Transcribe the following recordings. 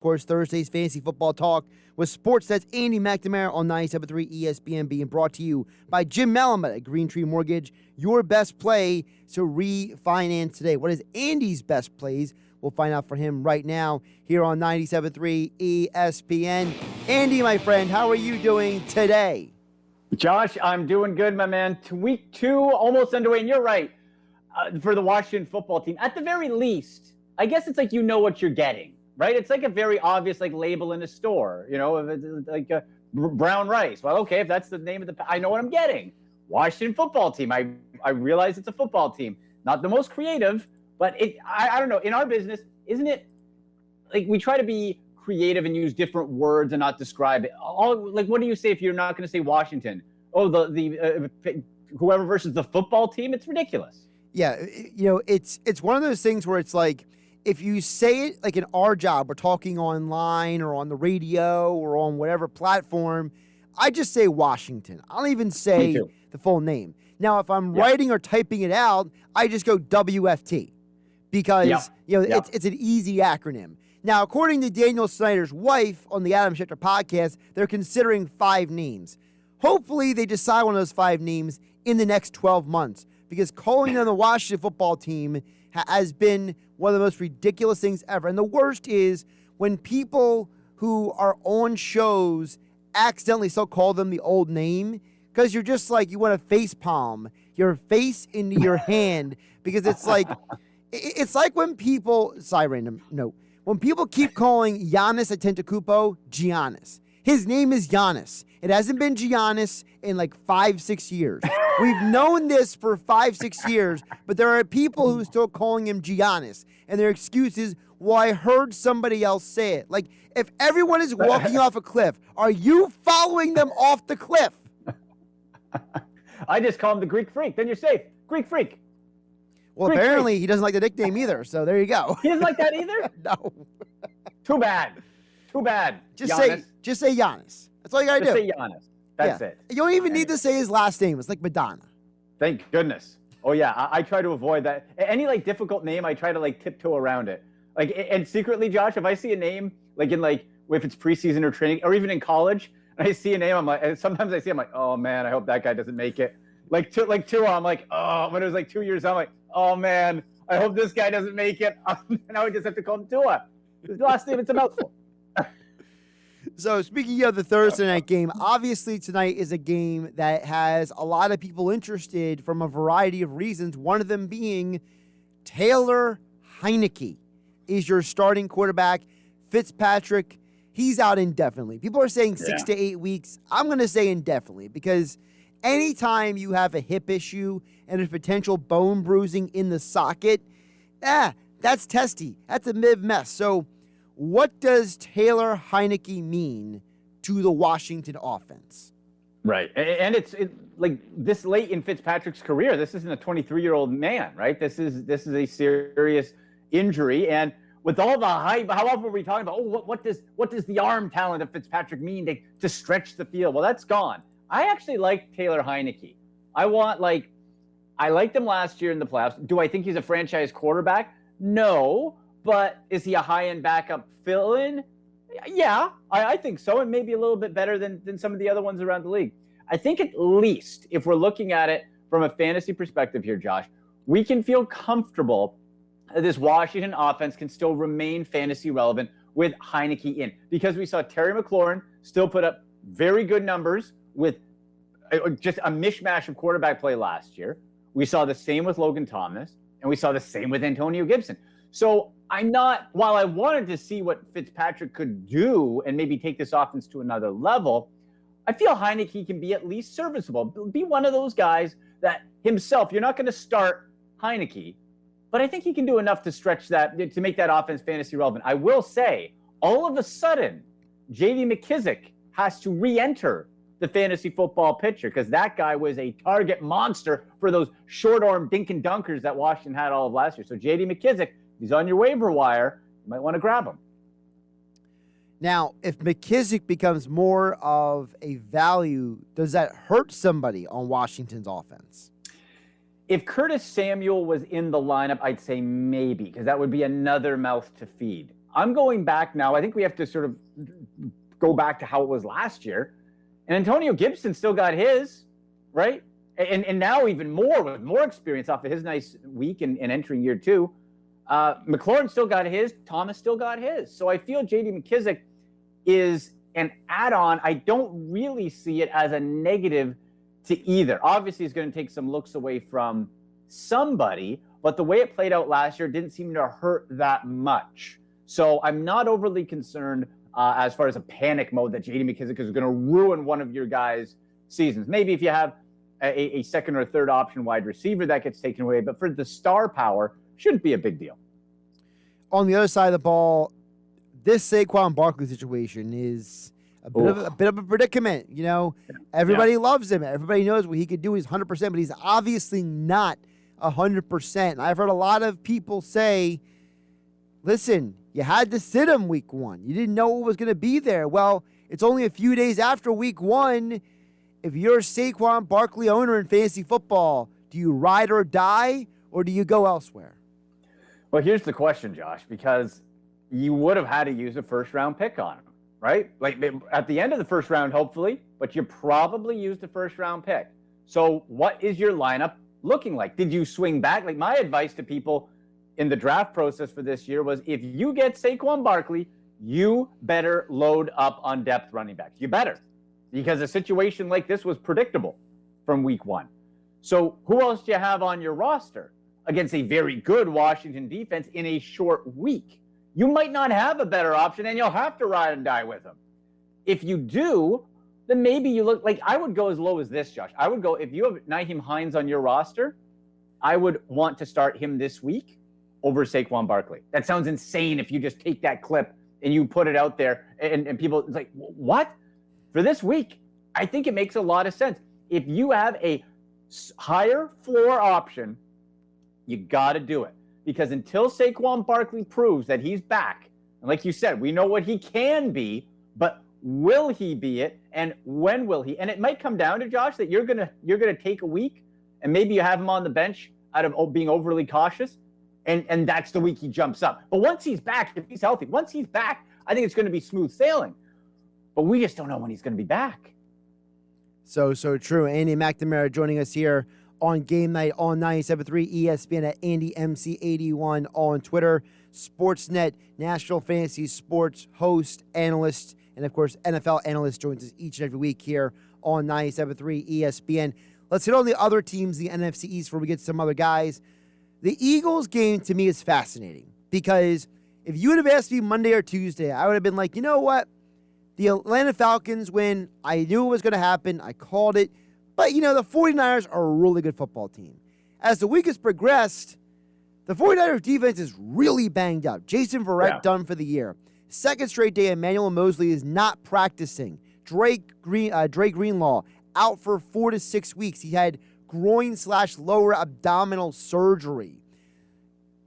Of course, Thursday's Fantasy Football Talk with Sportsnet's Andy McNamara on 97.3 ESPN, being brought to you by Jim Malamet at Green Tree Mortgage. Your best play to refinance today. What is Andy's best plays? We'll find out for him right now here on 97.3 ESPN. Andy, my friend, how are you doing today? Josh, I'm doing good, my man. Week 2 almost underway, and you're right. For the Washington football team, at the very least, I guess it's like you know what you're getting. Right? It's like a very obvious label in a store, if it's like a brown rice. Well, okay, if that's the name of I know what I'm getting. Washington football team. I realize it's a football team. Not the most creative, but I don't know. In our business, isn't it like we try to be creative and use different words and not describe it? What do you say if you're not going to say Washington? Oh, the whoever versus the football team? It's ridiculous. Yeah, it's one of those things where it's like, if you say it like in our job, we're talking online or on the radio or on whatever platform, I just say Washington. I don't even say the full name. Now, if I'm writing or typing it out, I just go WFT because it's an easy acronym. Now, according to Daniel Snyder's wife on the Adam Schefter podcast, they're considering 5 names. Hopefully, they decide one of those 5 names in the next 12 months because calling them the Washington football team has been one of the most ridiculous things ever. And the worst is when people who are on shows accidentally still call them the old name because you're just like, you want to face palm your face into your hand because it's like when people, when people keep calling Giannis Antetokounmpo Giannis. His name is Giannis. It hasn't been Giannis in 5-6 years. We've known this for 5-6 years, but there are people who are still calling him Giannis, and their excuse is, well, I heard somebody else say it. Like, if everyone is walking off a cliff, are you following them off the cliff? I just call him the Greek Freak. Then you're safe. Greek Freak. Well, Greek apparently Freak. He doesn't like the nickname either, so there you go. He doesn't like that either? No. Too bad. Just say Giannis. That's all you gotta do. Just say Giannis. That's it. You don't even need to say his last name. It's like Madonna. Thank goodness. Oh yeah, I try to avoid that. Any difficult name, I try to tiptoe around it. And secretly, Josh, if I see a name if it's preseason or training or even in college, and I see a name, I'm like, and sometimes I see, I'm like, oh man, I hope that guy doesn't make it. Tua, I'm like, oh, when it was 2 years, I'm like, oh man, I hope this guy doesn't make it. Now I just have to call him Tua. His last name, it's a mouthful. So speaking of the Thursday night game, obviously tonight is a game that has a lot of people interested from a variety of reasons, one of them being Taylor Heineke is your starting quarterback. Fitzpatrick, he's out indefinitely. People are saying 6 to 8 weeks. I'm going to say indefinitely because anytime you have a hip issue and a potential bone bruising in the socket, that's testy. That's a mess. So what does Taylor Heineke mean to the Washington offense? Right. And it's this late in Fitzpatrick's career, this isn't a 23-year-old man, right? This is a serious injury. And with all the hype, how often are we talking about, what does the arm talent of Fitzpatrick mean to stretch the field? Well, that's gone. I actually like Taylor Heineke. I liked him last year in the playoffs. Do I think he's a franchise quarterback? No. But is he a high-end backup fill-in? Yeah, I think so, and maybe a little bit better than some of the other ones around the league. I think at least, if we're looking at it from a fantasy perspective here, Josh, we can feel comfortable that this Washington offense can still remain fantasy relevant with Heineke in. Because we saw Terry McLaurin still put up very good numbers with just a mishmash of quarterback play last year. We saw the same with Logan Thomas, and we saw the same with Antonio Gibson. So while I wanted to see what Fitzpatrick could do and maybe take this offense to another level, I feel Heineke can be at least serviceable. Be one of those guys that himself, you're not going to start Heineke, but I think he can do enough to stretch that, to make that offense fantasy relevant. I will say, all of a sudden, J.D. McKissic has to re-enter the fantasy football picture because that guy was a target monster for those short-arm dink and dunkers that Washington had all of last year. So J.D. McKissic, he's on your waiver wire. You might want to grab him. Now, if McKissic becomes more of a value, does that hurt somebody on Washington's offense? If Curtis Samuel was in the lineup, I'd say maybe, because that would be another mouth to feed. I'm going back now. I think we have to sort of go back to how it was last year. And Antonio Gibson still got his, right? And now even more with more experience off of his nice week and entering year 2. McLaurin still got his. Thomas still got his. So I feel J.D. McKissic is an add-on. I don't really see it as a negative to either. Obviously, he's going to take some looks away from somebody, but the way it played out last year didn't seem to hurt that much. So I'm not overly concerned as far as a panic mode that J.D. McKissic is going to ruin one of your guys' seasons. Maybe if you have a second or third option wide receiver that gets taken away, but for the star power, shouldn't be a big deal. On the other side of the ball, this Saquon Barkley situation is a bit of a predicament. You know, everybody loves him. Everybody knows what he could do. He's 100%, but he's obviously not 100%. I've heard a lot of people say, listen, you had to sit him week 1. You didn't know what was going to be there. Well, it's only a few days after week 1. If you're a Saquon Barkley owner in fantasy football, do you ride or die, or do you go elsewhere? Well, here's the question, Josh, because you would have had to use a first-round pick on him, right? Like at the end of the first round, hopefully, but you probably used a first-round pick. So what is your lineup looking like? Did you swing back? Like my advice to people in the draft process for this year was if you get Saquon Barkley, you better load up on depth running backs. You better, because a situation like this was predictable from week 1. So who else do you have on your roster against a very good Washington defense in a short week? You might not have a better option, and you'll have to ride and die with them. If you do, then maybe you look like I would go as low as this, Josh. I would go, if you have Nyheim Hines on your roster, I would want to start him this week over Saquon Barkley. That sounds insane if you just take that clip and you put it out there and people, it's like, what? For this week, I think it makes a lot of sense. If you have a higher floor option, you got to do it. Because until Saquon Barkley proves that he's back, and like you said, we know what he can be, but will he be it, and when will he? And it might come down to, Josh, that you're gonna take a week, and maybe you have him on the bench out of being overly cautious, and that's the week he jumps up. But once he's back, if he's healthy, once he's back, I think it's going to be smooth sailing. But we just don't know when he's going to be back. So true. Andy McNamara joining us here on Game Night on 97.3 ESPN at AndyMC81 on Twitter. Sportsnet National Fantasy Sports host, analyst, and of course NFL analyst joins us each and every week here on 97.3 ESPN. Let's hit on the other teams, the NFC East, before we get to some other guys. The Eagles game to me is fascinating because if you would have asked me Monday or Tuesday, I would have been like, you know what? The Atlanta Falcons win. I knew it was going to happen. I called it. But, you know, the 49ers are a really good football team. As the week has progressed, the 49ers defense is really banged up. Jason Verrett done for the year. Second straight day, Emmanuel Mosley is not practicing. Drake Greenlaw out for 4 to 6 weeks. He had groin/lower abdominal surgery.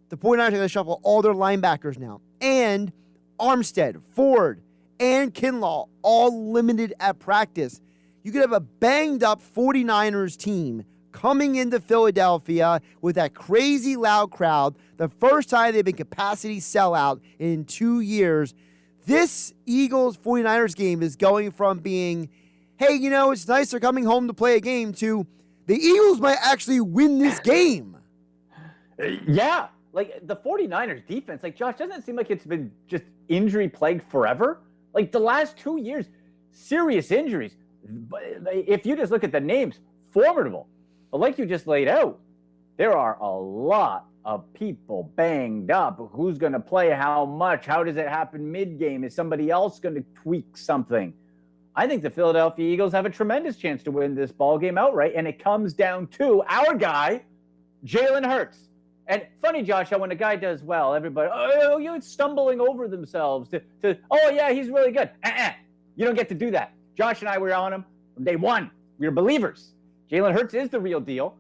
The 49ers are going to shuffle all their linebackers now. And Armstead, Ford, and Kinlaw all limited at practice. You could have a banged-up 49ers team coming into Philadelphia with that crazy loud crowd, the first time they've been capacity sellout in 2 years. This Eagles-49ers game is going from being, hey, you know, it's nice they're coming home to play a game, to the Eagles might actually win this game. Yeah. Like, the 49ers defense, like, Josh, doesn't it seem like it's been just injury-plagued forever? Like, the last 2 years, serious injuries. But if you just look at the names, formidable. But like you just laid out, there are a lot of people banged up. Who's going to play how much? How does it happen mid-game? Is somebody else going to tweak something? I think the Philadelphia Eagles have a tremendous chance to win this ball game outright, and it comes down to our guy, Jalen Hurts. And funny, Josh, how when a guy does well, everybody, you're stumbling over themselves to oh, yeah, he's really good. You don't get to do that. Josh and I were on him from day one. We were believers. Jalen Hurts is the real deal.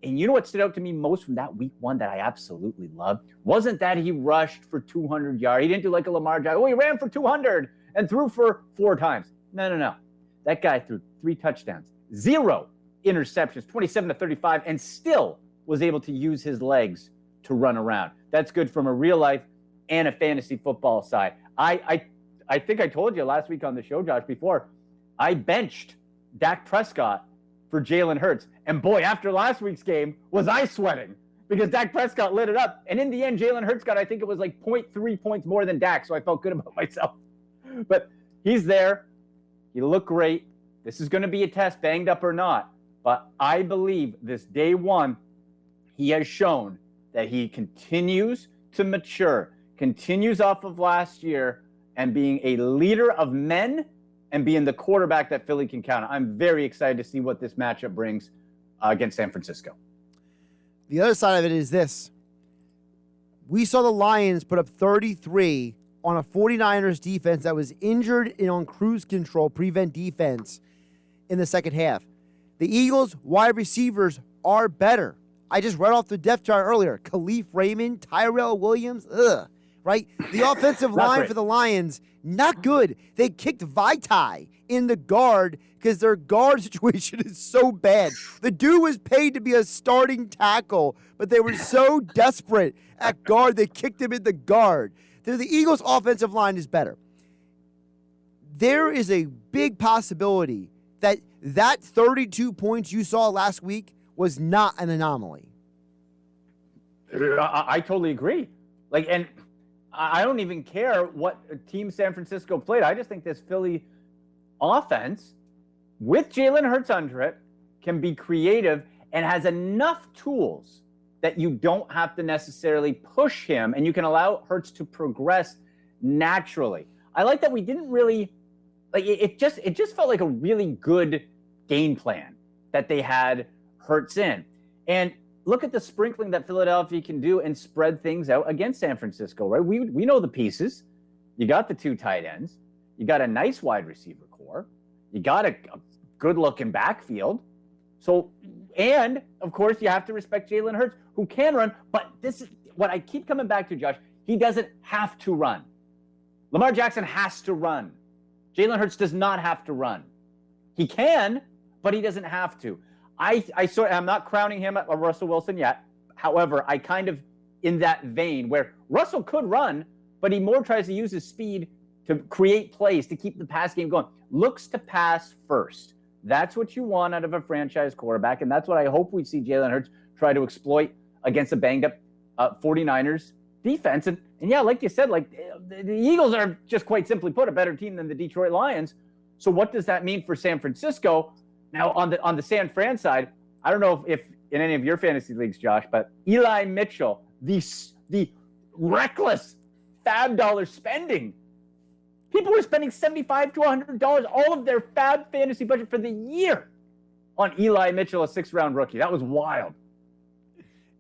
And you know what stood out to me most from that week 1 that I absolutely loved? Wasn't that he rushed for 200 yards. He didn't do like a Lamar Jackson. Oh, he ran for 200 and threw for 4 times. No. That guy threw 3 touchdowns, 0 interceptions, 27-35, and still was able to use his legs to run around. That's good from a real-life and a fantasy football side. I think I told you last week on the show, Josh, before, I benched Dak Prescott for Jalen Hurts. And boy, after last week's game, was I sweating because Dak Prescott lit it up. And in the end, Jalen Hurts got, I think it was like 0.3 points more than Dak. So I felt good about myself. But he's there. He looked great. This is going to be a test, banged up or not. But I believe this day one, he has shown that he continues to mature, continues off of last year, and being a leader of men and being the quarterback that Philly can count on. I'm very excited to see what this matchup brings against San Francisco. The other side of it is this. We saw the Lions put up 33 on a 49ers defense that was injured and on cruise control, prevent defense in the second half. The Eagles' wide receivers are better. I just read off the depth chart earlier. Khalif Raymond, Tyrell Williams, right? The offensive line for the Lions, not good. They kicked Vaitai in the guard because their guard situation is so bad. The dude was paid to be a starting tackle, but they were so desperate at guard, they kicked him in the guard. The Eagles' offensive line is better. There is a big possibility that 32 points you saw last week was not an anomaly. I totally agree. And I don't even care what team San Francisco played. I just think this Philly offense, with Jalen Hurts under it, can be creative and has enough tools that you don't have to necessarily push him, and you can allow Hurts to progress naturally. I like that we didn't really it just felt like a really good game plan that they had Hurts in. And look at the sprinkling that Philadelphia can do and spread things out against San Francisco, right? We know the pieces. You got the two tight ends. You got a nice wide receiver core. You got a good-looking backfield. So, and, of course, you have to respect Jalen Hurts, who can run. But this is what I keep coming back to, Josh. He doesn't have to run. Lamar Jackson has to run. Jalen Hurts does not have to run. He can, but he doesn't have to. I'm not crowning him a Russell Wilson yet. However, I kind of in that vein where Russell could run, but he more tries to use his speed to create plays, to keep the pass game going. Looks to pass first. That's what you want out of a franchise quarterback, and that's what I hope we see Jalen Hurts try to exploit against a banged-up 49ers defense. And yeah, like you said, the Eagles are just quite simply put a better team than the Detroit Lions. So what does that mean for San Francisco? Now, on the San Fran side, I don't know if in any of your fantasy leagues, Josh, but Eli Mitchell, the reckless fab dollar spending. People were spending $75 to $100, all of their fab fantasy budget for the year on Eli Mitchell, a sixth-round rookie. That was wild.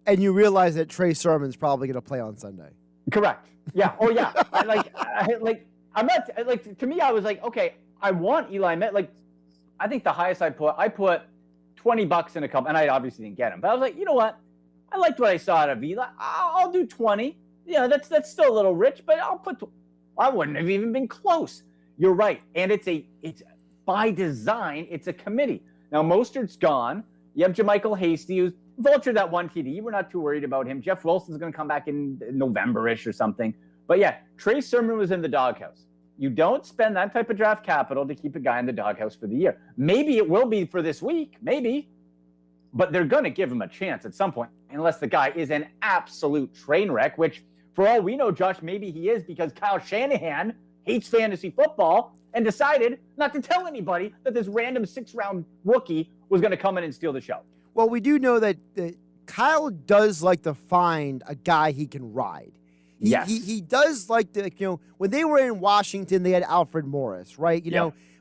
And you realize that Trey Sermon's probably going to play on Sunday. Correct. Yeah. Oh, yeah. I'm not to me, I was like, okay, I want Eli Mitchell. I think the highest I put $20 in a couple, and I obviously didn't get him. But I was like, you know what? I liked what I saw out of Eli. I'll do 20. Yeah, that's still a little rich, but I wouldn't have even been close. You're right. And it's by design, it's a committee. Now, Mostert's gone. You have JaMychal Hasty, who's vultured that one TD. We're not too worried about him. Jeff Wilson's going to come back in November-ish or something. But yeah, Trey Sermon was in the doghouse. You don't spend that type of draft capital to keep a guy in the doghouse for the year. Maybe it will be for this week, maybe. But they're going to give him a chance at some point, unless the guy is an absolute train wreck, which, for all we know, Josh, maybe he is because Kyle Shanahan hates fantasy football and decided not to tell anybody that this random sixth-round rookie was going to come in and steal the show. Well, we do know that Kyle does like to find a guy he can ride. He does like to, when they were in Washington, they had Alfred Morris, right?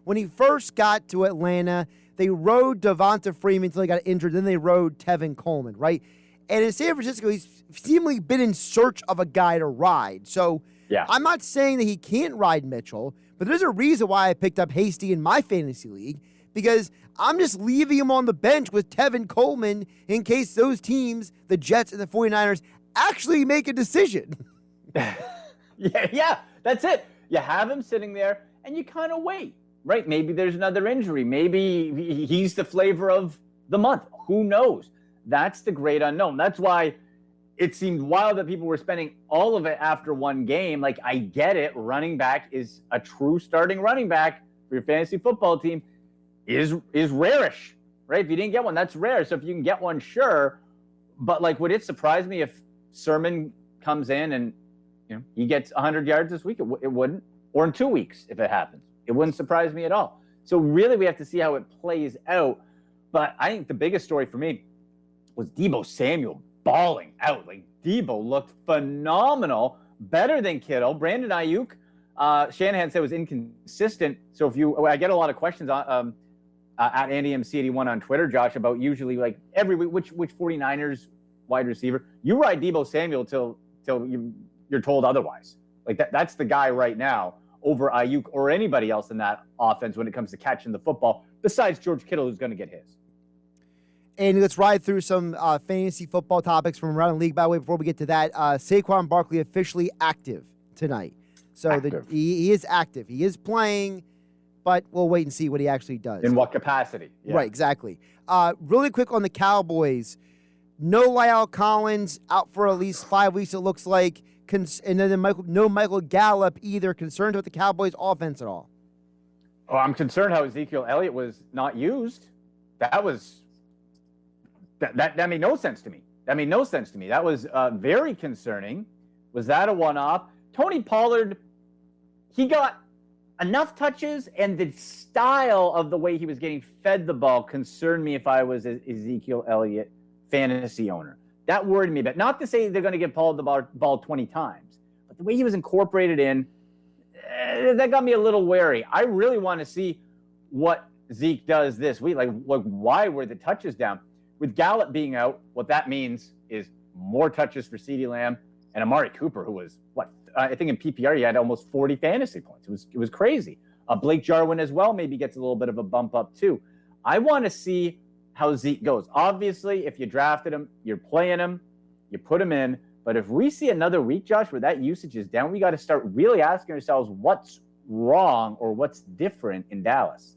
When he first got to Atlanta, they rode Devonta Freeman until he got injured. Then they rode Tevin Coleman, right? And in San Francisco, he's seemingly been in search of a guy to ride. So I'm not saying that he can't ride Mitchell, but there's a reason why I picked up Hasty in my fantasy league, because I'm just leaving him on the bench with Tevin Coleman in case those teams, the Jets and the 49ers, actually make a decision. Yeah, that's it. You have him sitting there and you kind of wait, right? Maybe there's another injury. Maybe he's the flavor of the month. Who knows? That's the great unknown. That's why it seemed wild that people were spending all of it after one game. Like, I get it. Running back is a true starting running back for your fantasy football team is rarish, right? If you didn't get one, that's rare. So if you can get one, sure. But like, would it surprise me if Sermon comes in and he gets 100 yards this week? It wouldn't. Or in 2 weeks if it happens. It wouldn't surprise me at all. So really, we have to see how it plays out. But I think the biggest story for me was Deebo Samuel balling out. Like, Deebo looked phenomenal, better than Kittle. Brandon Ayuk, Shanahan said was inconsistent. So I get a lot of questions at AndyMC81 on Twitter, Josh, about usually like every week which 49ers wide receiver. You ride Deebo Samuel till you're told otherwise. Like that's the guy right now over Ayuk or anybody else in that offense when it comes to catching the football, besides George Kittle, who's going to get his. And let's ride through some fantasy football topics from around the league. By the way, before we get to that, Saquon Barkley officially active tonight. So he is active. He is playing, but we'll wait and see what he actually does. In what capacity? Yeah. Right, exactly. Really quick on the Cowboys. No La'el Collins, out for at least 5 weeks, it looks like. And then no Michael Gallup either. Concerned with the Cowboys' offense at all? Oh, I'm concerned how Ezekiel Elliott was not used. That made no sense to me. That was very concerning. Was that a one-off? Tony Pollard, he got enough touches, and the style of the way he was getting fed the ball concerned me if I was an Ezekiel Elliott fantasy owner. That worried me a bit. Not to say they're going to give Paul the ball 20 times, but the way he was incorporated in, that got me a little wary. I really want to see what Zeke does this week. Like why were the touches down? With Gallup being out, what that means is more touches for CeeDee Lamb and Amari Cooper, who was, I think in PPR, he had almost 40 fantasy points. It was crazy. Blake Jarwin as well maybe gets a little bit of a bump up too. I want to see how Zeke goes. Obviously, if you drafted him, you're playing him, you put him in. But if we see another week, Josh, where that usage is down, we got to start really asking ourselves what's wrong or what's different in Dallas.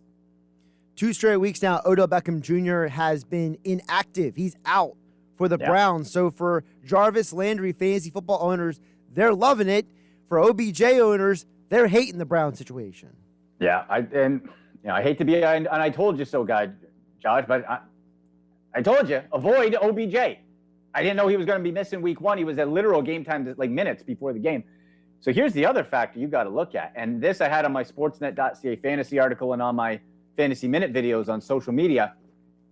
2 straight weeks now, Odell Beckham Jr. has been inactive. He's out for the Browns. So for Jarvis Landry fantasy football owners, they're loving it. For OBJ owners, they're hating the Brown situation. Yeah, I hate to be an I told you so guy, Josh, but I told you, avoid OBJ. I didn't know he was going to be missing week 1. He was at literal game time, like minutes before the game. So here's the other factor you got to look at. And this I had on my Sportsnet.ca fantasy article and on my Fantasy Minute videos on social media.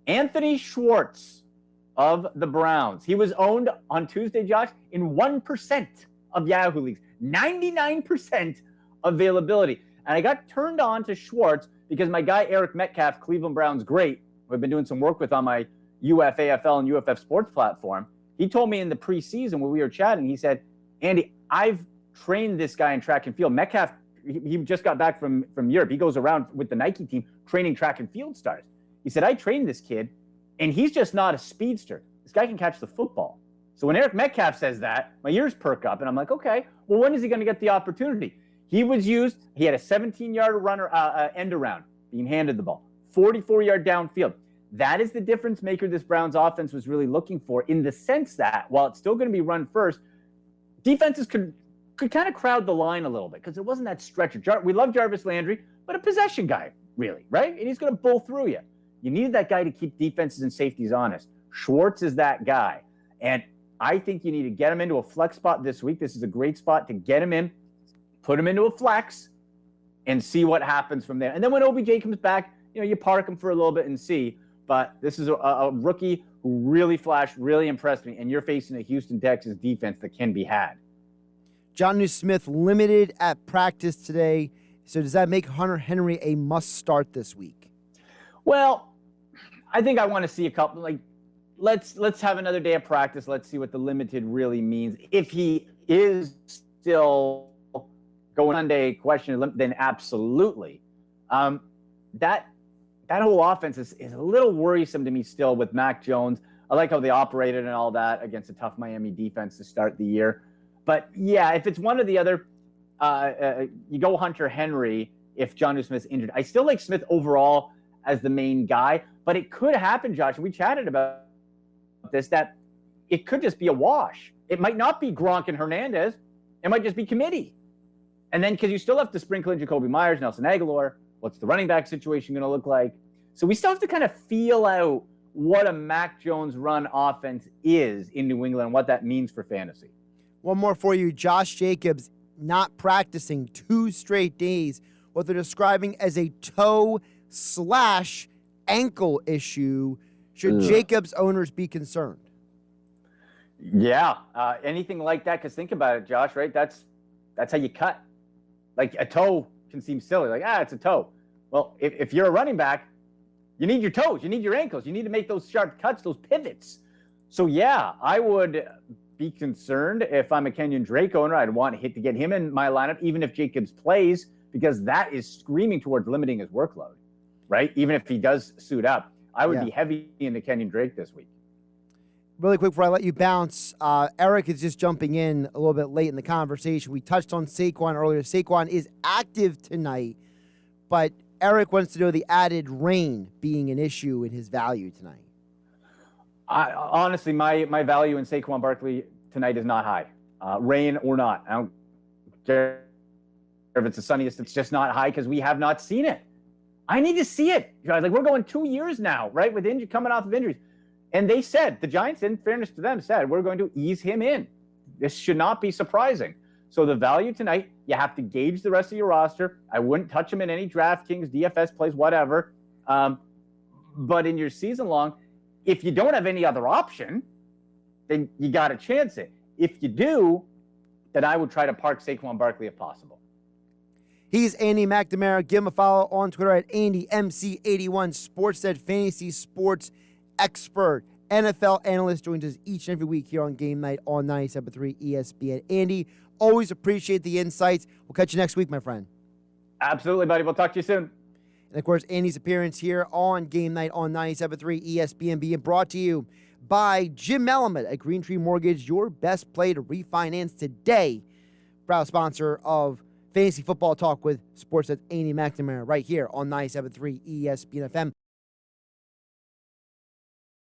Anthony Schwartz of the Browns. He was owned on Tuesday, Josh, in 1% of Yahoo leagues. 99% availability. And I got turned on to Schwartz because my guy Eric Metcalf, Cleveland Browns great, who I've been doing some work with on my UFAFL and UFF sports platform. He told me in the preseason when we were chatting, he said, Andy, I've trained this guy in track and field. Metcalf, he just got back from Europe. He goes around with the Nike team training track and field stars. He said, I trained this kid, and he's just not a speedster. This guy can catch the football. So when Eric Metcalf says that, my ears perk up, and I'm like, okay, well, when is he going to get the opportunity? He was used. He had a 17-yard runner end around being handed the ball, 44-yard downfield. That is the difference maker this Browns offense was really looking for, in the sense that while it's still going to be run first, defenses could kind of crowd the line a little bit because it wasn't that stretcher. We love Jarvis Landry, but a possession guy, really, right? And he's going to bull through you. You needed that guy to keep defenses and safeties honest. Schwartz is that guy. And I think you need to get him into a flex spot this week. This is a great spot to get him in, put him into a flex, and see what happens from there. And then when OBJ comes back, you park him for a little bit and see. But this is a rookie who really flashed, really impressed me, and you're facing a Houston Texans defense that can be had. Jonnu Smith limited at practice today. So does that make Hunter Henry a must-start this week? Well, I think I want to see a couple. Let's have another day of practice. Let's see what the limited really means. If he is still going Sunday question, then absolutely. That whole offense is a little worrisome to me still with Mac Jones. I like how they operated and all that against a tough Miami defense to start the year. But, yeah, if it's one or the other, you go Hunter Henry if Jonnu Smith's injured. I still like Smith overall as the main guy, but it could happen, Josh, and we chatted about this, that it could just be a wash. It might not be Gronk and Hernandez. It might just be committee. And then because you still have to sprinkle in Jacoby Myers, Nelson Aguilar. What's the running back situation going to look like? So we still have to kind of feel out what a Mac Jones run offense is in New England and what that means for fantasy. One more for you. Josh Jacobs not practicing 2 straight days, what they're describing as a toe/ankle issue. Should Jacobs owners be concerned? Yeah, anything like that, because think about it, Josh, right? That's how you cut. Like a toe can seem silly, like, it's a toe. Well, if you're a running back, you need your toes, you need your ankles, you need to make those sharp cuts, those pivots. So yeah, I would be concerned if I'm a Kenyon Drake owner. I'd want to get him in my lineup, even if Jacobs plays, because that is screaming towards limiting his workload, right? Even if he does suit up, I would be heavy into Kenyon Drake this week. Really quick before I let you bounce, Eric is just jumping in a little bit late in the conversation. We touched on Saquon earlier. Saquon is active tonight, but Eric wants to know the added rain being an issue in his value tonight. Honestly, my value in Saquon Barkley tonight is not high, rain or not. I don't care if it's the sunniest. It's just not high because we have not seen it. I need to see it. Like, we're going 2 years now, right, with coming off of injuries. And they said, the Giants, in fairness to them, said, we're going to ease him in. This should not be surprising. So the value tonight, you have to gauge the rest of your roster. I wouldn't touch him in any DraftKings, DFS plays, whatever. But in your season long, if you don't have any other option, then you got to chance it. If you do, then I would try to park Saquon Barkley if possible. He's Andy McNamara. Give him a follow on Twitter at AndyMC81. Sportsnet Fantasy Sports Expert. NFL analyst joins us each and every week here on Game Night on 97.3 ESPN. Andy, always appreciate the insights. We'll catch you next week, my friend. Absolutely, buddy. We'll talk to you soon. And, of course, Andy's appearance here on Game Night on 97.3 ESPN being brought to you by Jim Melamed at Green Tree Mortgage, your best play to refinance today. Proud sponsor of Fantasy Football Talk with Sportsnet Andy McNamara right here on 97.3 ESPN FM.